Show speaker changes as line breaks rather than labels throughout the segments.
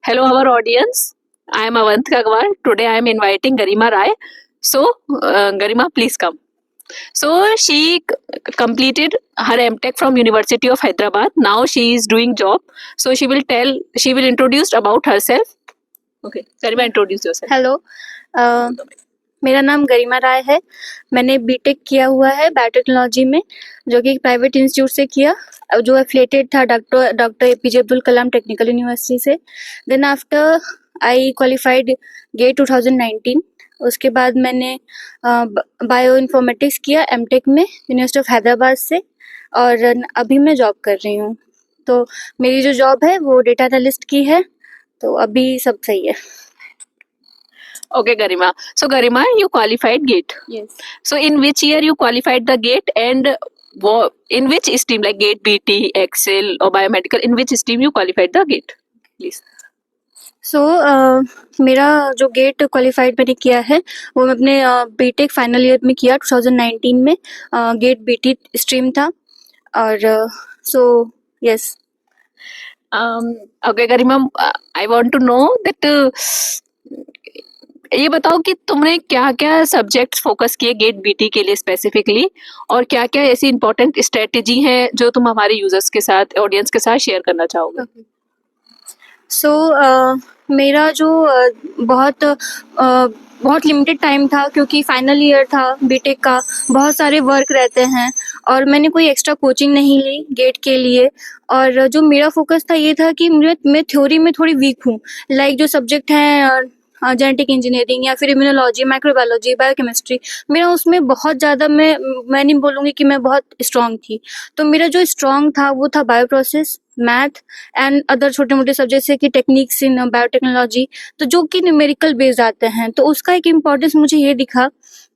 Hello, our audience. I am Avantika Agrawal. Today I am inviting Garima Rai. So, Garima, please come. So, completed her MTech from University of Hyderabad. Now she is doing job. So, she will introduce about herself. Okay, Garima, introduce yourself.
Hello मेरा नाम गरिमा राय है। मैंने BTech किया हुआ है biotechnology में, जो कि प्राइवेट इंस्टीट्यूट से किया, जो एफिलिएटेड था doctor APJ Abdul Kalam technical university से। Then after I qualified GATE 2019। उसके बाद मैंने बायो इन्फॉर्मेटिक्स किया एमटेक में यूनिवर्सिटी ऑफ हैदराबाद से, और अभी मैं जॉब कर रही हूँ। तो मेरी जो जॉब है वो डेटा एनालिस्ट की है, तो अभी सब सही है।
Okay, Garima. So, Garima, you qualified GATE.
Yes.
So, in which year you qualified the GATE, and in which stream, like GATE, BT, Excel, or biomedical, in which stream you qualified the GATE? Please.
सो मेरा जो get qualified मैंने किया है वो मैं अपने BTech final year में किया 2019 में। गेट बीटी स्ट्रीम था, और so yes.
Okay, Garima, I want to know that ये बताओ कि तुमने क्या क्या सब्जेक्ट्स फोकस किए गेट बीटी के लिए स्पेसिफिकली, और क्या क्या ऐसी इंपॉर्टेंट स्ट्रेटेजी है जो तुम हमारे यूजर्स के साथ, ऑडियंस के साथ शेयर करना चाहोगे?
सो मेरा जो बहुत लिमिटेड टाइम था, क्योंकि फाइनल ईयर था बीटेक का, बहुत सारे वर्क रहते हैं, और मैंने कोई एक्स्ट्रा कोचिंग नहीं ली गेट के लिए। और जो मेरा फोकस था ये था कि मैं थ्योरी में थोड़ी वीक हूँ, लाइक जो सब्जेक्ट हैं जेनेटिक इंजीनियरिंग या फिर इम्यूनोलॉजी, माइक्रोबायोलॉजी, बायोकेमिस्ट्री, मेरा उसमें बहुत ज़्यादा मैं नहीं बोलूँगी कि मैं बहुत स्ट्रांग थी। तो मेरा जो स्ट्रांग था वो था bio process, math and other छोटे मोटे सब्जेक्ट से कि टेक्निक्स इन बायोटेक्नोलॉजी, तो जो कि न्यूमेरिकल बेस्ड आते हैं। तो उसका एक इम्पोर्टेंस मुझे ये दिखा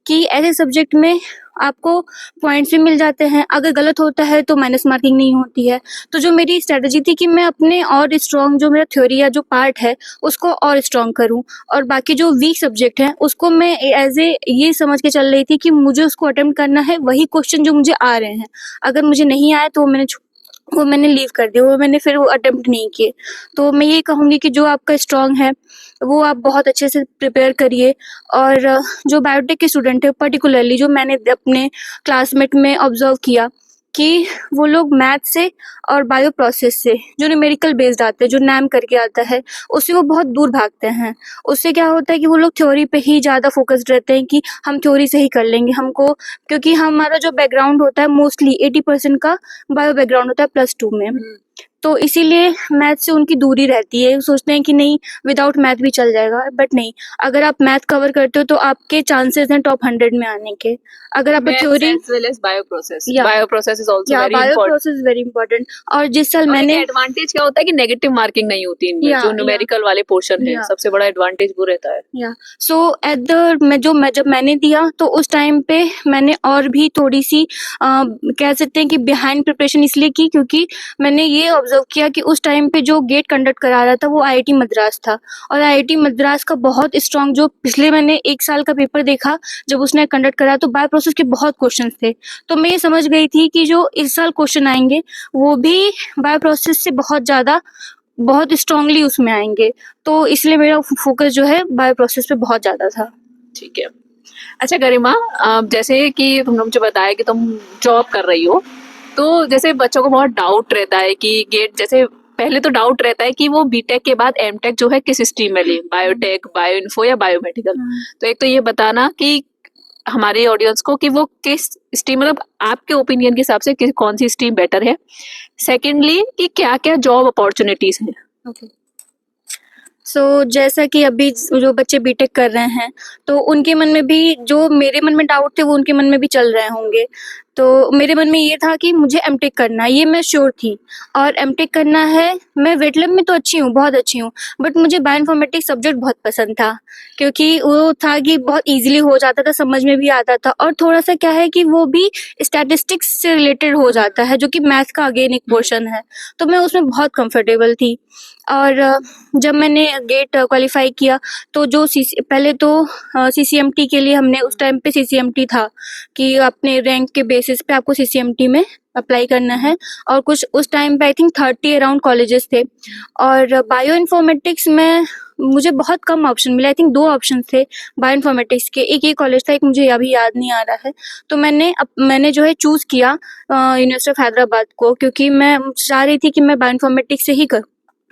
कि ऐसे सब्जेक्ट में आपको पॉइंट्स भी मिल जाते हैं, अगर गलत होता है तो माइनस मार्किंग नहीं होती है। तो जो मेरी स्ट्रेटजी थी कि मैं अपने और स्ट्रॉन्ग जो मेरा थ्योरी या जो पार्ट है उसको और स्ट्रॉन्ग करूं, और बाकी जो वीक सब्जेक्ट है उसको मैं एज ए ये समझ के चल रही थी कि मुझे उसको अटेम्प्ट करना है, वही क्वेश्चन जो मुझे आ रहे हैं। अगर मुझे नहीं आए तो वो मैंने लीव कर दिया, वो मैंने फिर वो अटेम्प्ट नहीं किए। तो मैं ये कहूँगी कि जो आपका स्ट्रॉन्ग है वो आप बहुत अच्छे से प्रिपेयर करिए। और जो बायोटेक के स्टूडेंट है पर्टिकुलरली, जो मैंने अपने क्लासमेट में ऑब्जर्व किया कि वो लोग मैथ से और बायो प्रोसेस से जो न्यूमेरिकल बेस्ड आते हैं, जो नैम करके आता है, उससे वो बहुत दूर भागते हैं। उससे क्या होता है कि वो लोग थ्योरी पे ही ज़्यादा फोकस्ड रहते हैं कि हम थ्योरी से ही कर लेंगे हमको, क्योंकि हमारा जो बैकग्राउंड होता है मोस्टली 80% का बायो बैकग्राउंड होता है +2 में। तो इसीलिए मैथ से उनकी दूरी रहती है। सोचते हैं कि नहीं, विदाउट मैथ भी चल जाएगा, बट नहीं, अगर आप मैथ कवर करते हो तो आपके चांसेस हैं टॉप 100 में आने के। अगर आप theory
bio process is also very
bio
important.
Process very important. और जिस साल मैंने
एडवांटेज क्या होता है कि नेगेटिव मार्किंग नहीं होती इनमें, जो न्यूमेरिकल वाले पोर्शन है, सबसे बड़ा एडवांटेज वो रहता है।
सो एट द जब मैंने दिया तो उस टाइम पे मैंने और भी थोड़ी सी कह सकते हैं कि बिहाइंड प्रिपरेशन इसलिए की, क्योंकि मैंने ये ऑब्जर्व किया कि उस टाइम पे जो गेट कंडक्ट करा रहा था वो आईआईटी मद्रास था, और आईआईटी मद्रास का बहुत स्ट्रांग, जो पिछले मैंने 1 साल का पेपर देखा जब उसने कंडक्ट करा, तो बायो प्रोसेस के बहुत क्वेश्चन थे। तो मैं ये समझ गई थी कि जो इस साल क्वेश्चन आएंगे वो भी बायो प्रोसेस से बहुत स्ट्रांगली उसमें आएंगे। तो इसलिए मेरा फोकस जो है बायो प्रोसेस पे बहुत ज्यादा था।
ठीक है। अच्छा गरिमा, जैसे कि तुमने मुझे बताया कि तुम जॉब कर रही हो, तो जैसे बच्चों को बहुत डाउट रहता है कि गेट, जैसे पहले तो डाउट रहता है कि वो बीटेक के बाद एमटेक जो है किस स्ट्रीम में ले, बायोटेक, बायो इन्फो या बायोमेडिकल। तो एक तो ये बताना कि हमारे ऑडियंस को कि वो किस स्ट्रीम, मतलब आपके ओपिनियन के हिसाब से कौन सी स्ट्रीम बेटर है। सेकेंडली कि क्या क्या जॉब अपॉर्चुनिटीज हैं।
सो जैसा कि अभी जो बच्चे बीटेक कर रहे हैं, तो उनके मन में भी जो मेरे मन में डाउट थे वो उनके मन में भी चल रहे होंगे। तो मेरे मन में ये था कि मुझे एमटेक करना है, ये मैं श्योर थी, और एमटेक करना है। मैं वेट लैब में तो अच्छी हूँ, बहुत अच्छी हूँ, बट मुझे बायोइन्फॉर्मेटिक्स सब्जेक्ट बहुत पसंद था, क्योंकि वो था कि बहुत ईजिली हो जाता था, समझ में भी आता था, और थोड़ा सा क्या है कि वो भी स्टैटिस्टिक्स से रिलेटेड हो जाता है, जो कि मैथ का अगेन एक पोर्शन है। तो मैं उसमें बहुत कंफर्टेबल थी। और जब मैंने गेट क्वालिफाई किया तो जो पहले तो सीसीएमटी के लिए हमने उस टाइम पे सीसीएमटी था कि अपने रैंक के बेस बेसिस पे आपको सीसीएमटी में अप्लाई करना है। और कुछ उस टाइम पे आई थिंक 30 अराउंड कॉलेजेस थे, और बायो इन्फॉर्मेटिक्स में मुझे बहुत कम ऑप्शन मिले। आई थिंक 2 ऑप्शन थे बायो इन्फॉर्मेटिक्स के, एक ये कॉलेज था, एक मुझे अभी याद नहीं आ रहा है। तो मैंने जो है चूज़ किया यूनिवर्सिटी ऑफ हैदराबाद को, क्योंकि मैं चाह रही थी कि मैं बायो इन्फॉर्मेटिक्स से ही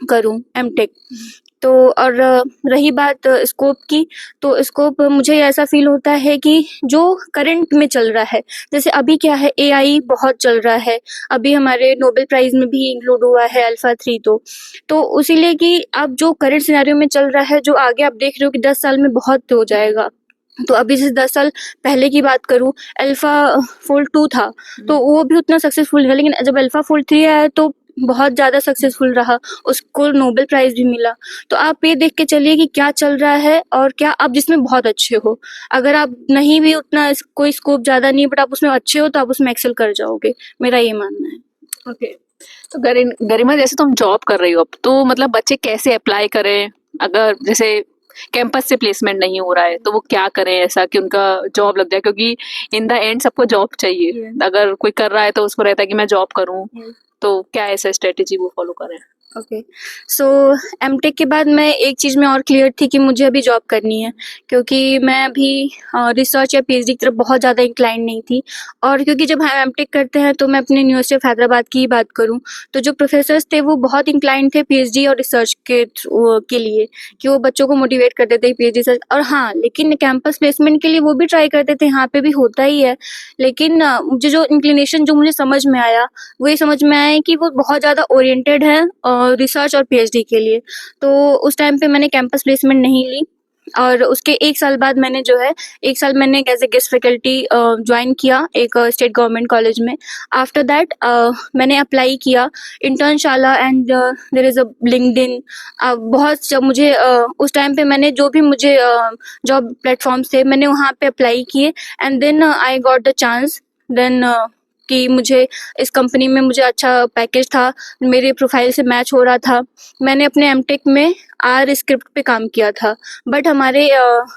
करूँ एमटेक। तो और रही बात स्कोप की, तो स्कोप मुझे ऐसा फील होता है कि जो करंट में चल रहा है, जैसे अभी क्या है, एआई बहुत चल रहा है, अभी हमारे नोबेल प्राइज में भी इंक्लूड हुआ है अल्फा 3। तो उसीलिए कि अब जो करंट सिनेरियो में चल रहा है, जो आगे आप देख रहे हो कि 10 साल में बहुत हो जाएगा। तो अभी जैसे 10 साल पहले की बात करूँ, अल्फा फोल्ड 2 था, तो वो भी उतना सक्सेसफुल नहीं था, लेकिन जब अल्फा फोल्ड 3 आया तो बहुत ज़्यादा सक्सेसफुल रहा, उसको नोबेल प्राइज़ भी मिला। तो आप ये देख के चलिए कि क्या चल रहा है और क्या आप जिसमें बहुत अच्छे हो। अगर आप नहीं भी उतना कोई स्कोप ज़्यादा नहीं, बट आप उसमें अच्छे हो तो आप उसमें एक्सेल कर जाओगे, मेरा ये मानना है।
ओके। तो गरिमा, जैसे तुम जॉब कर रही हो अब, तो मतलब बच्चे कैसे अप्लाई करें? अगर जैसे कैंपस से प्लेसमेंट नहीं हो रहा है तो वो क्या करें ऐसा कि उनका जॉब लग जाए? क्योंकि इन द एंड सबको जॉब चाहिए। अगर कोई कर रहा है तो उसको रहता है कि मैं जॉब करूं, तो क्या ऐसा स्ट्रेटेजी वो फॉलो करें?
ओके, सो एमटेक के बाद मैं एक चीज़ में और क्लियर थी कि मुझे अभी जॉब करनी है, क्योंकि मैं अभी रिसर्च या पीएचडी की तरफ बहुत ज़्यादा इंक्लाइंड नहीं थी। और क्योंकि जब हम एमटेक करते हैं, तो मैं अपने यूनिवर्सिटी ऑफ हैदराबाद की ही बात करूं, तो जो प्रोफेसर्स थे वो बहुत इंक्लाइंड थे पीएचडी और रिसर्च के लिए, कि वो बच्चों को मोटिवेट करते थे पीएचडी रिसर्च। और हाँ, लेकिन कैंपस प्लेसमेंट के लिए वो भी ट्राई करते थे, यहाँ पे भी होता ही है। लेकिन मुझे जो इंक्लिनेशन जो मुझे समझ में आया, वो ये समझ में आया कि वो बहुत ज़्यादा ओरिएंटेड है रिसर्च और पीएचडी के लिए। तो उस टाइम पे मैंने कैंपस प्लेसमेंट नहीं ली, और उसके 1 साल बाद मैंने जो है 1 साल मैंने as a guest faculty join किया एक स्टेट गवर्नमेंट कॉलेज में। आफ्टर दैट मैंने अप्लाई किया Internshala and there is a LinkedIn. बहुत जब मुझे उस टाइम पे मैंने जो भी मुझे जॉब प्लेटफॉर्म्स थे, मैंने वहाँ पे अप्लाई किए, and then I got the chance. Then कि मुझे इस कंपनी में मुझे अच्छा पैकेज था, मेरे प्रोफाइल से मैच हो रहा था। मैंने अपने एमटेक में आर स्क्रिप्ट पे काम किया था, बट हमारे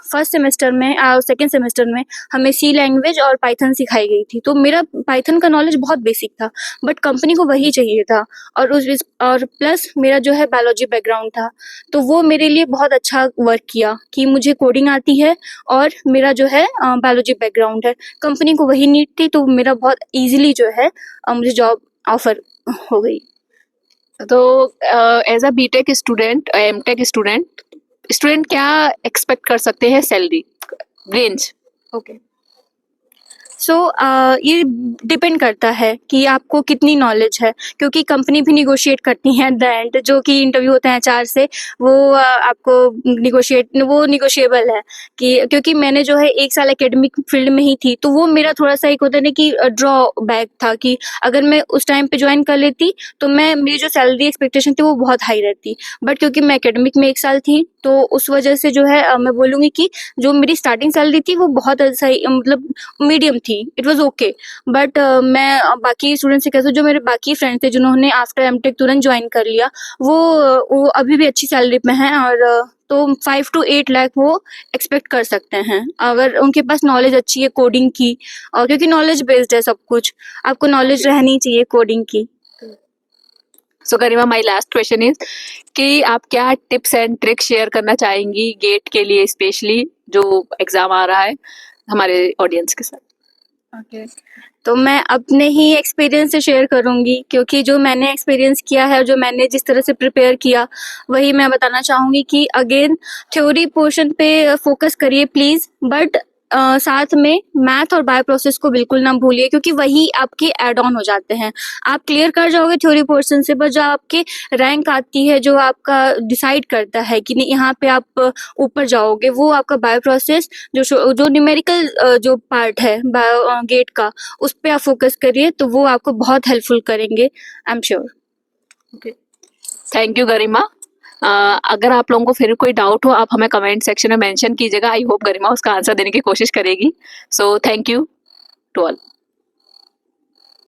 फर्स्ट सेमेस्टर में सेकेंड सेमेस्टर में हमें सी लैंग्वेज और पाइथन सिखाई गई थी। तो मेरा पाइथन का नॉलेज बहुत बेसिक था, बट कंपनी को वही चाहिए था। और प्लस मेरा जो है बायोलॉजी बैकग्राउंड था, तो वो मेरे लिए बहुत अच्छा वर्क किया कि मुझे कोडिंग आती है और मेरा जो है बायोलॉजी बैकग्राउंड है। कंपनी को वही नीड थी, तो मेरा बहुत ईजिली जो है मुझे जॉब ऑफर हो गई।
तो as a BTech student, MTech student क्या एक्सपेक्ट कर सकते हैं सैलरी रेंज?
ओके, सो ये डिपेंड करता है कि आपको कितनी नॉलेज है, क्योंकि कंपनी भी निगोशिएट करती है एट द एंड। जो कि इंटरव्यू होता है एचआर से, वो आपको निगोशिएबल है कि, क्योंकि मैंने जो है 1 साल एकेडमिक फील्ड में ही थी, तो वो मेरा थोड़ा सा एक होता है ना कि ड्रॉबैक था कि अगर मैं उस टाइम पे ज्वाइन कर लेती तो मेरी जो सैलरी एक्सपेक्टेशन थी वो बहुत हाई रहती। बट क्योंकि मैं एकेडमिक में 1 साल थी, तो उस वजह से जो है मैं बोलूँगी कि जो मेरी स्टार्टिंग सैलरी थी वो बहुत सही, मतलब मीडियम थी, इट वाज ओके। बट मैं बाकी स्टूडेंट से कहती हूँ, जो मेरे बाकी फ्रेंड्स थे जिन्होंने आफ्टर एमटेक तुरंत ज्वाइन कर लिया, वो अभी भी अच्छी सैलरी पे हैं, और तो 5 to 8 लाख वो एक्सपेक्ट कर सकते हैं अगर उनके पास नॉलेज अच्छी है कोडिंग की। और क्योंकि नॉलेज बेस्ड है सब कुछ, आपको नॉलेज रहनी चाहिए कोडिंग की।
सो गरिमा, माय लास्ट क्वेश्चन इज कि आप क्या टिप्स एंड ट्रिक्स शेयर करना चाहेंगी गेट के लिए, स्पेशली जो एग्जाम आ रहा है हमारे ऑडियंस के साथ?
ओके, तो मैं अपने ही एक्सपीरियंस से शेयर करूँगी, क्योंकि जो मैंने एक्सपीरियंस किया है और जो मैंने जिस तरह से प्रिपेयर किया, वही मैं बताना चाहूँगी कि अगेन थ्योरी पोर्शन पे फोकस करिए प्लीज़, बट साथ में मैथ और बायो प्रोसेस को बिल्कुल ना भूलिए, क्योंकि वही आपके ऐड ऑन हो जाते हैं। आप क्लियर कर जाओगे थ्योरी पोर्शन से, बट जो आपके रैंक आती है, जो आपका डिसाइड करता है कि नहीं यहाँ पे आप ऊपर जाओगे, वो आपका बायो प्रोसेस, जो न्यूमेरिकल जो पार्ट है बायो गेट का, उस पे आप फोकस करिए, तो वो आपको बहुत हेल्पफुल करेंगे, I am sure.
Okay, thank you Garima. अगर आप लोगों को फिर कोई डाउट हो, आप हमें कमेंट सेक्शन में मेंशन कीजिएगा। आई होप गरिमा उसका आंसर देने की कोशिश करेगी। So thank you to all.